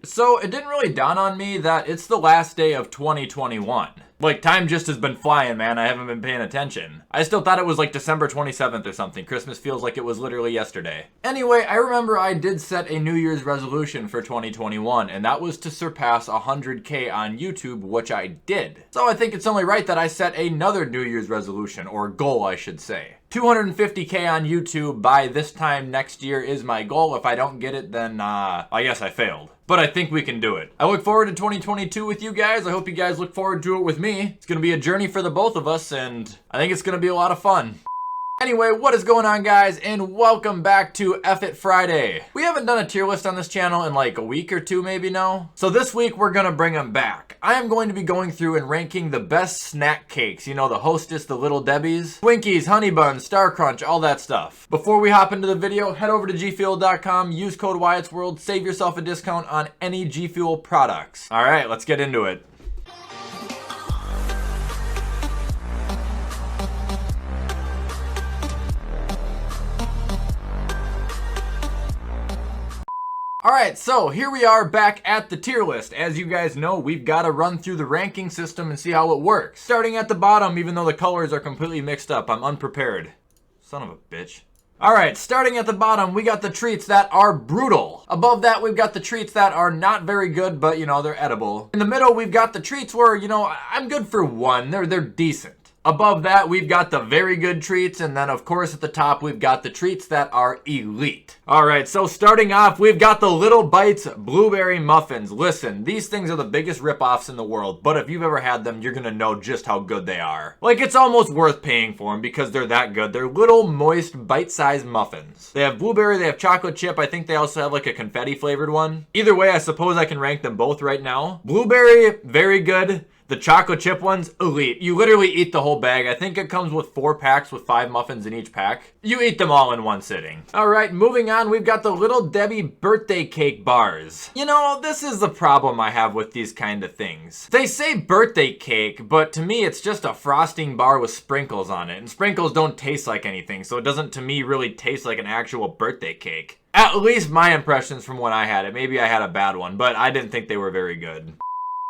So it didn't really dawn on me that it's the last day of 2021. Like, time just has been flying, man. I haven't been paying attention. I still thought it was like December 27th or something. Christmas feels like it was literally yesterday. Anyway, I remember I did set a New Year's resolution for 2021, and that was to surpass 100K on YouTube, which I did. So I think it's only right that I set another New Year's resolution, or goal, I should say. 250K on YouTube by this time next year is my goal. If I don't get it, then I guess I failed. But I think we can do it. I look forward to 2022 with you guys. I hope you guys look forward to it with me. It's gonna be a journey for the both of us, and I think it's gonna be a lot of fun. Anyway, what is going on, guys, and welcome back to F It Friday. We haven't done a tier list on this channel in like a week or two maybe now. So this week we're gonna bring them back. I am going to be going through and ranking the best snack cakes. You know, the Hostess, the Little Debbie's, Twinkies, Honey Buns, Star Crunch, all that stuff. Before we hop into the video, head over to gfuel.com, use code WyattzWorld, save yourself a discount on any G Fuel products. All right, let's get into it. Alright, so here we are back at the tier list. As you guys know, we've got to run through the ranking system and see how it works. Starting at the bottom, even though the colors are completely mixed up, I'm unprepared. Son of a bitch. Alright, starting at the bottom, we got the treats that are brutal. Above that, we've got the treats that are not very good, but, you know, they're edible. In the middle, we've got the treats where, you know, I'm good for one. They're decent. Above that, we've got the very good treats, and then of course at the top, we've got the treats that are elite. Alright, so starting off, we've got the Little Bites Blueberry Muffins. Listen, these things are the biggest ripoffs in the world, but if you've ever had them, you're gonna know just how good they are. Like, it's almost worth paying for them because they're that good. They're little, moist, bite-sized muffins. They have blueberry, they have chocolate chip, I think they also have like a confetti flavored one. Either way, I suppose I can rank them both right now. Blueberry, very good. The chocolate chip ones, elite. You literally eat the whole bag. I think it comes with 4 packs with 5 muffins in each pack. You eat them all in one sitting. All right, moving on, we've got the Little Debbie birthday cake bars. You know, this is the problem I have with these kind of things. They say birthday cake, but to me, it's just a frosting bar with sprinkles on it. And sprinkles don't taste like anything, so it doesn't, to me, really taste like an actual birthday cake. At least my impressions from when I had it. Maybe I had a bad one, but I didn't think they were very good.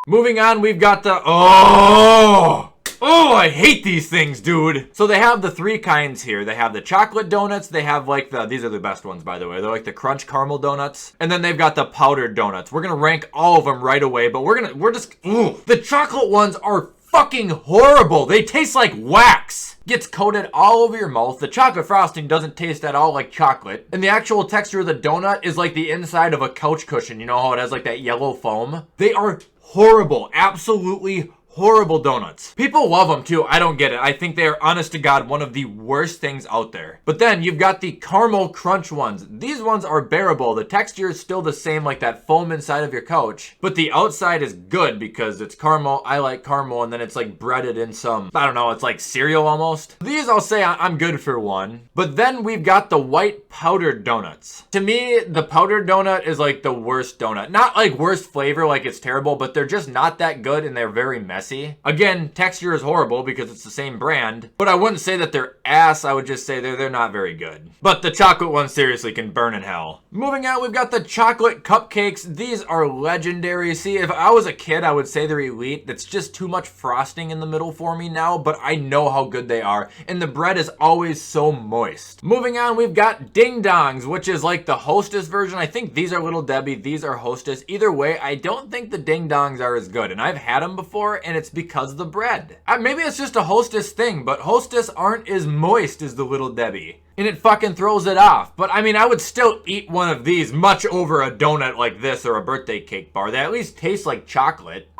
Moving on, we've got the, oh, I hate these things, dude. So they have the 3 kinds here. They have the chocolate donuts. They have like these are the best ones, by the way. They're like the crunch caramel donuts. And then they've got the powdered donuts. We're gonna rank all of them right away, but the chocolate ones are fucking horrible. They taste like wax. Gets coated all over your mouth. The chocolate frosting doesn't taste at all like chocolate. And the actual texture of the donut is like the inside of a couch cushion. You know how it has like that yellow foam? They are horrible, absolutely horrible donuts. People love them too. I don't get it. I think they are, honest to God, one of the worst things out there. But then you've got the caramel crunch ones. These ones are bearable. The texture is still the same, like that foam inside of your couch. But the outside is good because it's caramel. I like caramel, and then it's like breaded in some, I don't know, it's like cereal almost. These I'll say I'm good for one. But then we've got the white powdered donuts. To me, the powdered donut is like the worst donut. Not like worst flavor, like it's terrible, but they're just not that good and they're very messy. Again, texture is horrible because it's the same brand, but I wouldn't say that they're ass. I would just say they're not very good. But the chocolate ones seriously can burn in hell. Moving on, we've got the chocolate cupcakes. These are legendary. See, if I was a kid, I would say they're elite. That's just too much frosting in the middle for me now, but I know how good they are, and the bread is always so moist. Moving on, we've got Ding Dongs, which is like the Hostess version. I think these are Little Debbie, these are Hostess. Either way, I don't think the Ding Dongs are as good, and I've had them before, and it's because of the bread. Maybe it's just a Hostess thing, but Hostess aren't as moist as the Little Debbie. And it fucking throws it off. But I mean, I would still eat one of these much over a donut like this or a birthday cake bar. They at least taste like chocolate.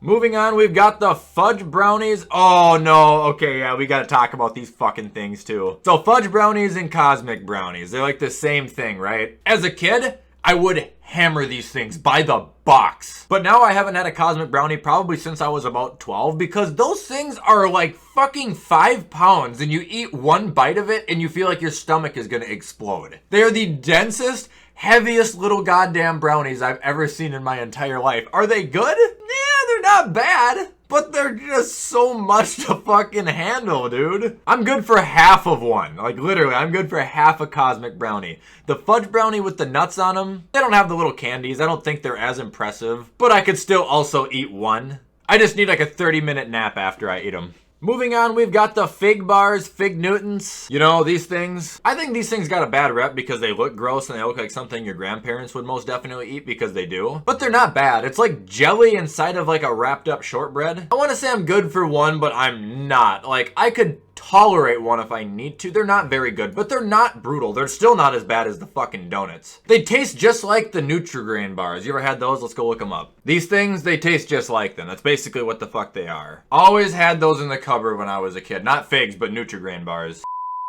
Moving on, we've got the Fudge Brownies. Oh no, okay, yeah, we gotta talk about these fucking things too. So Fudge Brownies and Cosmic Brownies, they're like the same thing, right? As a kid, I would hammer these things by the box. But now I haven't had a Cosmic Brownie probably since I was about 12 because those things are like fucking 5 pounds and you eat one bite of it and you feel like your stomach is gonna explode. They are the densest, heaviest little goddamn brownies I've ever seen in my entire life. Are they good? Yeah, they're not bad. But they're just so much to fucking handle, dude. I'm good for half of one. Like, literally, I'm good for half a cosmic brownie. The fudge brownie with the nuts on them, they don't have the little candies. I don't think they're as impressive. But I could still also eat one. I just need like a 30-minute nap after I eat them. Moving on, we've got the fig bars, fig Newtons. You know, these things. I think these things got a bad rep because they look gross and they look like something your grandparents would most definitely eat because they do. But they're not bad. It's like jelly inside of like a wrapped up shortbread. I want to say I'm good for one, but I'm not. Like, I could tolerate one if I need to. They're not very good, but they're not brutal. They're still not as bad as the fucking donuts. They taste just like the Nutri-Grain bars. You ever had those? Let's go look them up. These things, they taste just like them. That's basically what the fuck they are. Always had those in the cupboard when I was a kid. Not figs, but Nutri-Grain bars.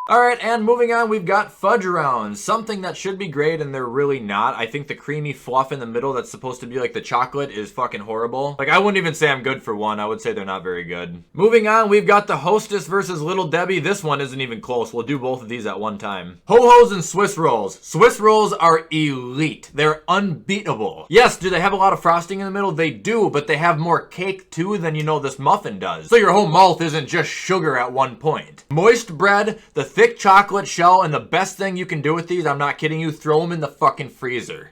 Alright, and moving on, we've got fudge rounds. Something that should be great, and they're really not. I think the creamy fluff in the middle that's supposed to be like the chocolate is fucking horrible. Like, I wouldn't even say I'm good for one. I would say they're not very good. Moving on, we've got the Hostess versus Little Debbie. This one isn't even close. We'll do both of these at one time. Ho-Hos and Swiss rolls. Swiss rolls are elite. They're unbeatable. Yes, do they have a lot of frosting in the middle? They do, but they have more cake too than, you know, this muffin does. So your whole mouth isn't just sugar at one point. Moist bread, the thick chocolate shell, and the best thing you can do with these, I'm not kidding you, throw them in the fucking freezer.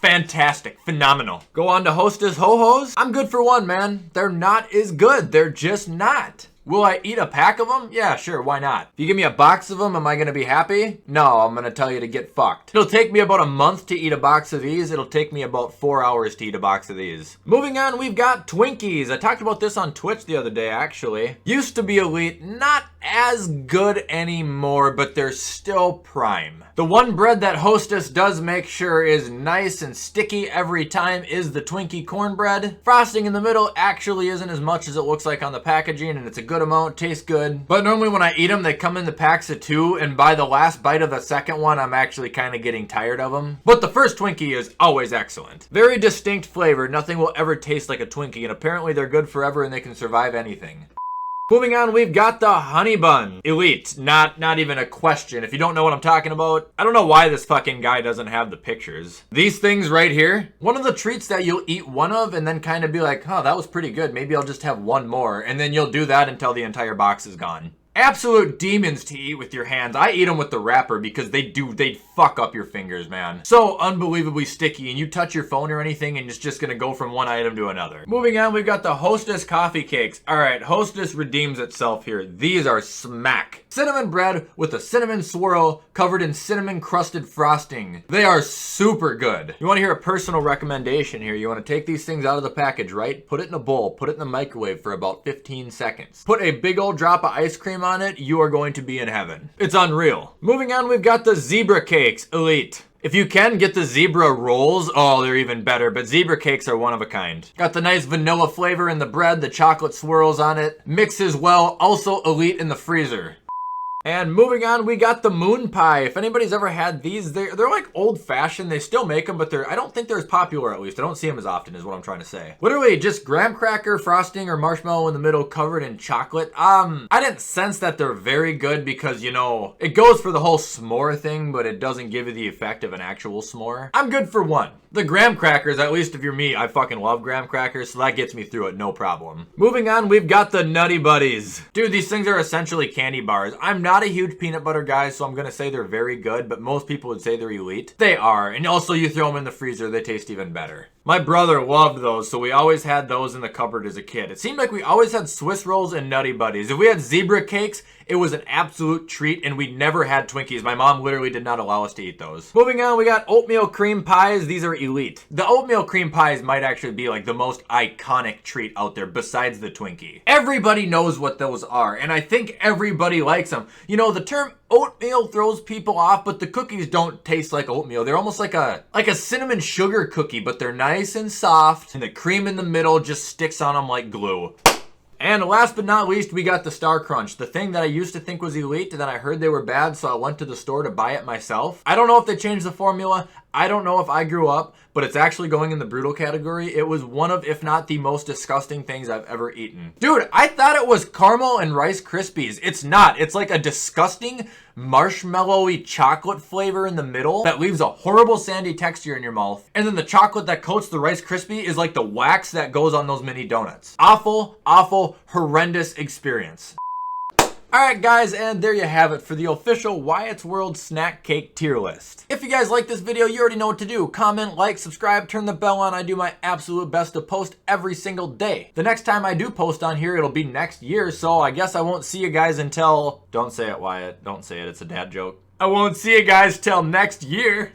Fantastic. Phenomenal. Go on to Hostess Ho-Hos. I'm good for one, man. They're not as good. They're just not. Will I eat a pack of them? Yeah, sure, why not? If you give me a box of them, am I gonna be happy? No, I'm gonna tell you to get fucked. It'll take me about a month to eat a box of these. It'll take me about 4 hours to eat a box of these. Moving on, we've got Twinkies. I talked about this on Twitch the other day, actually. Used to be elite, not as good anymore, but they're still prime. The one bread that Hostess does make sure is nice and sticky every time is the Twinkie cornbread. Frosting in the middle actually isn't as much as it looks like on the packaging, and it's a good amount, tastes good. But normally when I eat them, they come in the packs of 2, and by the last bite of the second one, I'm actually kind of getting tired of them. But the first Twinkie is always excellent. Very distinct flavor. Nothing will ever taste like a Twinkie, and apparently they're good forever and they can survive anything. Moving on, we've got the honey bun. Elite. Not even a question. If you don't know what I'm talking about, I don't know why this fucking guy doesn't have the pictures. These things right here, one of the treats that you'll eat one of and then kind of be like, huh, that was pretty good. Maybe I'll just have one more. And then you'll do that until the entire box is gone. Absolute demons to eat with your hands. I eat them with the wrapper because they fuck up your fingers, man. So unbelievably sticky, and you touch your phone or anything and it's just gonna go from one item to another. Moving on, we've got the Hostess coffee cakes. All right, Hostess redeems itself here. These are smack. Cinnamon bread with a cinnamon swirl covered in cinnamon crusted frosting. They are super good. You wanna hear a personal recommendation here? You wanna take these things out of the package, right? Put it in a bowl, put it in the microwave for about 15 seconds. Put a big old drop of ice cream on it, you are going to be in heaven. It's unreal. Moving on, we've got the zebra cakes. Elite. If you can get the zebra rolls, oh, they're even better, but zebra cakes are one of a kind. Got the nice vanilla flavor in the bread, the chocolate swirls on it. Mixes well, also elite in the freezer. And moving on, we got the moon pie. If anybody's ever had these, they're like old fashioned. They still make them, but I don't think they're as popular, at least. I don't see them as often is what I'm trying to say. Literally just graham cracker frosting or marshmallow in the middle covered in chocolate. I didn't sense that they're very good because, you know, it goes for the whole s'more thing, but it doesn't give you the effect of an actual s'more. I'm good for one. The graham crackers, at least if you're me, I fucking love graham crackers, so that gets me through it, no problem. Moving on, we've got the Nutty Buddies. Dude, these things are essentially candy bars. I'm not a huge peanut butter guy, so I'm gonna say they're very good, but most people would say they're elite. They are, and also you throw them in the freezer, they taste even better. My brother loved those, so we always had those in the cupboard as a kid. It seemed like we always had Swiss rolls and Nutty Buddies. If we had zebra cakes, it was an absolute treat, and we never had Twinkies. My mom literally did not allow us to eat those. Moving on, we got oatmeal cream pies. These are elite. The oatmeal cream pies might actually be like the most iconic treat out there besides the Twinkie. Everybody knows what those are, and I think everybody likes them. You know, the term oatmeal throws people off, but the cookies don't taste like oatmeal. They're almost like a cinnamon sugar cookie, but they're nice and soft, and the cream in the middle just sticks on them like glue. And last but not least, we got the Star Crunch, the thing that I used to think was elite, and then I heard they were bad, so I went to the store to buy it myself. I don't know if they changed the formula. I don't know if I grew up, but it's actually going in the brutal category. It was one of, if not the most disgusting things I've ever eaten. Dude, I thought it was caramel and Rice Krispies. It's not. It's like a disgusting marshmallowy chocolate flavor in the middle that leaves a horrible sandy texture in your mouth. And then the chocolate that coats the Rice Krispie is like the wax that goes on those mini donuts. Awful, awful, horrendous experience. Alright guys, and there you have it for the official Wyatt's World snack cake tier list. If you guys like this video, you already know what to do. Comment, like, subscribe, turn the bell on. I do my absolute best to post every single day. The next time I do post on here, it'll be next year, so I guess I won't see you guys until... Don't say it, Wyatt. Don't say it. It's a dad joke. I won't see you guys till next year.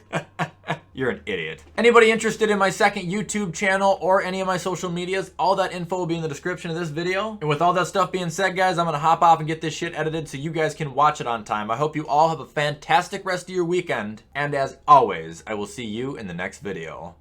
You're an idiot. Anybody interested in my second YouTube channel or any of my social medias, all that info will be in the description of this video. And with all that stuff being said, guys, I'm gonna hop off and get this shit edited so you guys can watch it on time. I hope you all have a fantastic rest of your weekend. And as always, I will see you in the next video.